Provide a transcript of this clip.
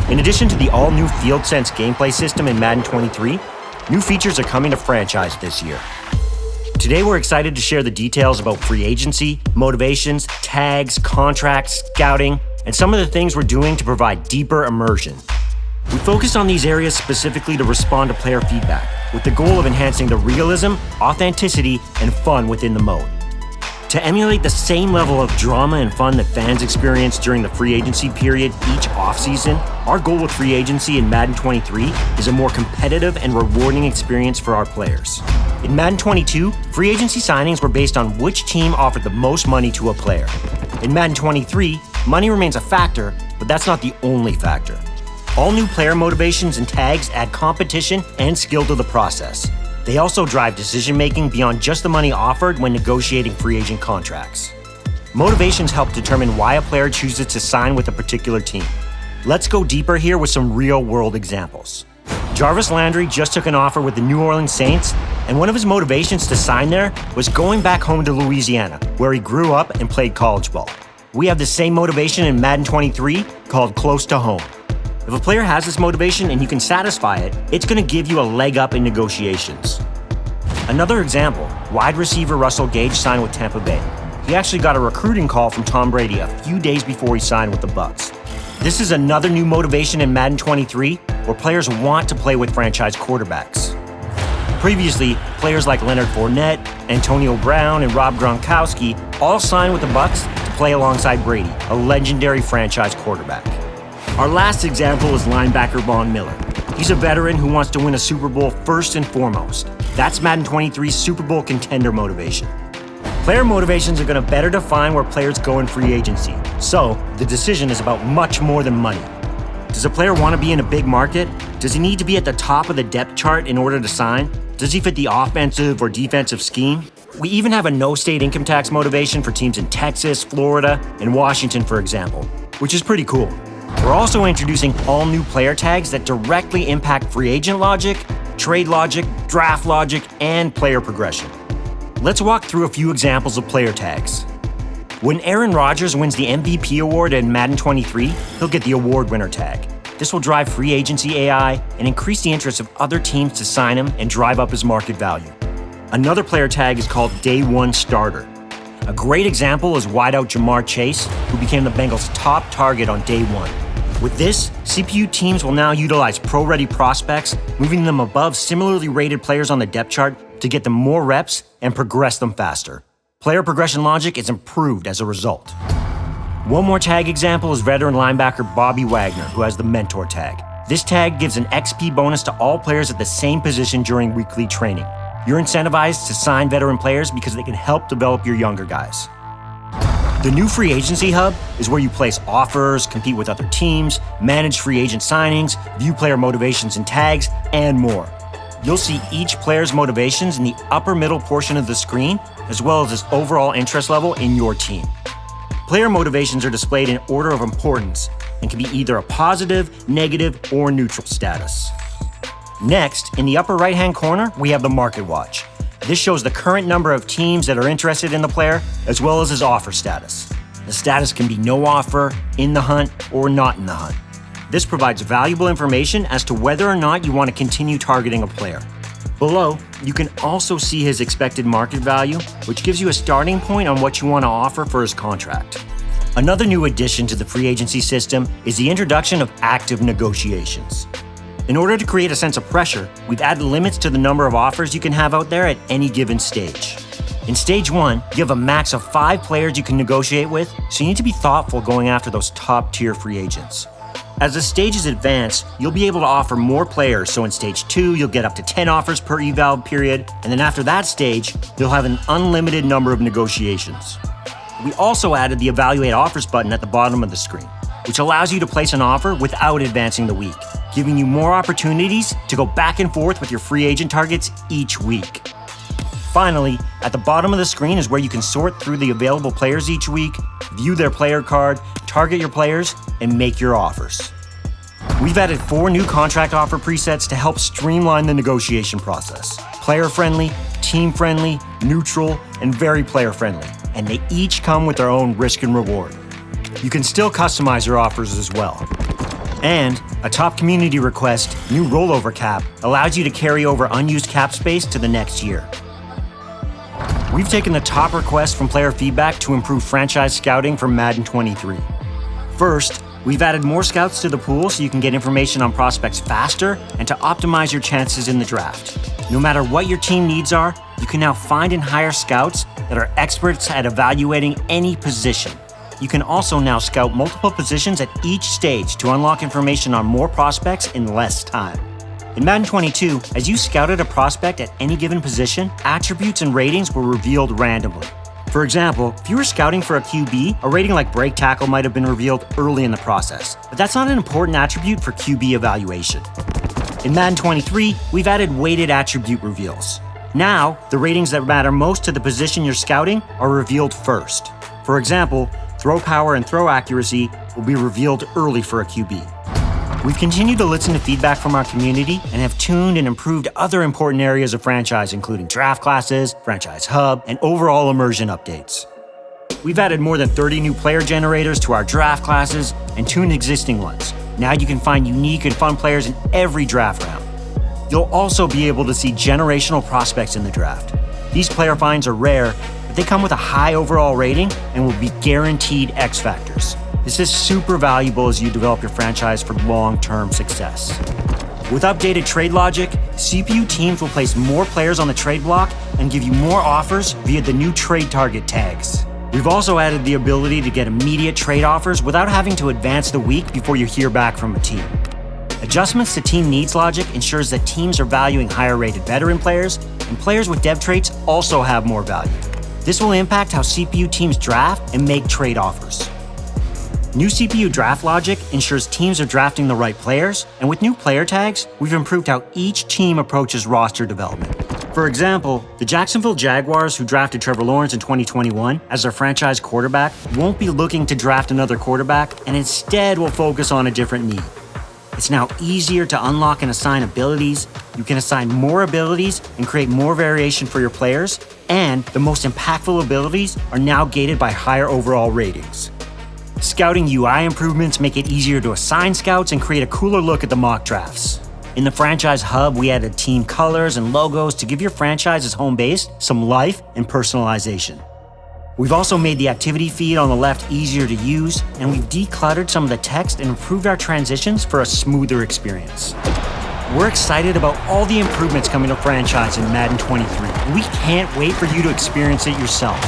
In addition to the all-new Field Sense gameplay system in Madden 23, new features are coming to franchise this year. Today we're excited to share the details about free agency, motivations, tags, contracts, scouting, and some of the things we're doing to provide deeper immersion. We focus on these areas specifically to respond to player feedback, with the goal of enhancing the realism, authenticity, and fun within the mode. To emulate the same level of drama and fun that fans experience during the free agency period each offseason, our goal with free agency in Madden 23 is a more competitive and rewarding experience for our players. In Madden 22, free agency signings were based on which team offered the most money to a player. In Madden 23, money remains a factor, but that's not the only factor. All new player motivations and tags add competition and skill to the process. They also drive decision-making beyond just the money offered when negotiating free agent contracts. Motivations help determine why a player chooses to sign with a particular team. Let's go deeper here with some real-world examples. Jarvis Landry just took an offer with the New Orleans Saints, and one of his motivations to sign there was going back home to Louisiana, where he grew up and played college ball. We have the same motivation in Madden 23 called Close to Home. If a player has this motivation and you can satisfy it, it's going to give you a leg up in negotiations. Another example, wide receiver Russell Gage signed with Tampa Bay. He actually got a recruiting call from Tom Brady a few days before he signed with the Bucs. This is another new motivation in Madden 23 where players want to play with franchise quarterbacks. Previously, players like Leonard Fournette, Antonio Brown, and Rob Gronkowski all signed with the Bucs to play alongside Brady, a legendary franchise quarterback. Our last example is linebacker Von Miller. He's a veteran who wants to win a Super Bowl first and foremost. That's Madden 23's Super Bowl contender motivation. Player motivations are going to better define where players go in free agency. So, the decision is about much more than money. Does a player want to be in a big market? Does he need to be at the top of the depth chart in order to sign? Does he fit the offensive or defensive scheme? We even have a no-state income tax motivation for teams in Texas, Florida, and Washington, for example, which is pretty cool. We're also introducing all new player tags that directly impact free agent logic, trade logic, draft logic, and player progression. Let's walk through a few examples of player tags. When Aaron Rodgers wins the MVP award in Madden 23, he'll get the award winner tag. This will drive free agency AI and increase the interest of other teams to sign him and drive up his market value. Another player tag is called Day 1 Starter. A great example is wideout Jamar Chase, who became the Bengals' top target on Day 1. With this, CPU teams will now utilize pro-ready prospects, moving them above similarly rated players on the depth chart to get them more reps and progress them faster. Player progression logic is improved as a result. One more tag example is veteran linebacker Bobby Wagner, who has the Mentor tag. This tag gives an XP bonus to all players at the same position during weekly training. You're incentivized to sign veteran players because they can help develop your younger guys. The new Free Agency Hub is where you place offers, compete with other teams, manage free agent signings, view player motivations and tags, and more. You'll see each player's motivations in the upper middle portion of the screen, as well as his overall interest level in your team. Player motivations are displayed in order of importance and can be either a positive, negative, or neutral status. Next, in the upper right-hand corner, we have the Market Watch. This shows the current number of teams that are interested in the player, as well as his offer status. The status can be no offer, in the hunt, or not in the hunt. This provides valuable information as to whether or not you want to continue targeting a player. Below, you can also see his expected market value, which gives you a starting point on what you want to offer for his contract. Another new addition to the free agency system is the introduction of active negotiations. In order to create a sense of pressure, we've added limits to the number of offers you can have out there at any given stage. In Stage 1, you have a max of 5 players you can negotiate with, so you need to be thoughtful going after those top-tier free agents. As the stages advance, you'll be able to offer more players, so in Stage 2, you'll get up to 10 offers per eval period, and then after that stage, you'll have an unlimited number of negotiations. We also added the Evaluate Offers button at the bottom of the screen, which allows you to place an offer without advancing the week, giving you more opportunities to go back and forth with your free agent targets each week. Finally, at the bottom of the screen is where you can sort through the available players each week, view their player card, target your players, and make your offers. We've added 4 new contract offer presets to help streamline the negotiation process. Player-friendly, team-friendly, neutral, and very player-friendly, and they each come with their own risk and reward. You can still customize your offers as well. And a top community request, new rollover cap, allows you to carry over unused cap space to the next year. We've taken the top requests from player feedback to improve franchise scouting for Madden 23. First, we've added more scouts to the pool so you can get information on prospects faster and to optimize your chances in the draft. No matter what your team needs are, you can now find and hire scouts that are experts at evaluating any position. You can also now scout multiple positions at each stage to unlock information on more prospects in less time. In Madden 22, as you scouted a prospect at any given position, attributes and ratings were revealed randomly. For example, if you were scouting for a QB, a rating like break tackle might have been revealed early in the process, but that's not an important attribute for QB evaluation. In Madden 23, we've added weighted attribute reveals. Now, the ratings that matter most to the position you're scouting are revealed first. For example, throw power and throw accuracy will be revealed early for a QB. We've continued to listen to feedback from our community and have tuned and improved other important areas of franchise, including draft classes, franchise hub, and overall immersion updates. We've added more than 30 new player generators to our draft classes and tuned existing ones. Now you can find unique and fun players in every draft round. You'll also be able to see generational prospects in the draft. These player finds are rare, but they come with a high overall rating and will be guaranteed X factors. This is super valuable as you develop your franchise for long-term success. With updated trade logic, CPU teams will place more players on the trade block and give you more offers via the new trade target tags. We've also added the ability to get immediate trade offers without having to advance the week before you hear back from a team. Adjustments to team needs logic ensures that teams are valuing higher-rated veteran players, and players with dev traits also have more value. This will impact how CPU teams draft and make trade offers. New CPU draft logic ensures teams are drafting the right players, and with new player tags, we've improved how each team approaches roster development. For example, the Jacksonville Jaguars, who drafted Trevor Lawrence in 2021 as their franchise quarterback, won't be looking to draft another quarterback and instead will focus on a different need. It's now easier to unlock and assign abilities, you can assign more abilities and create more variation for your players, and the most impactful abilities are now gated by higher overall ratings. Scouting UI improvements make it easier to assign scouts and create a cooler look at the mock drafts. In the franchise hub, we added team colors and logos to give your franchise's home base some life and personalization. We've also made the activity feed on the left easier to use, and we've decluttered some of the text and improved our transitions for a smoother experience. We're excited about all the improvements coming to franchise in Madden 23, and we can't wait for you to experience it yourself.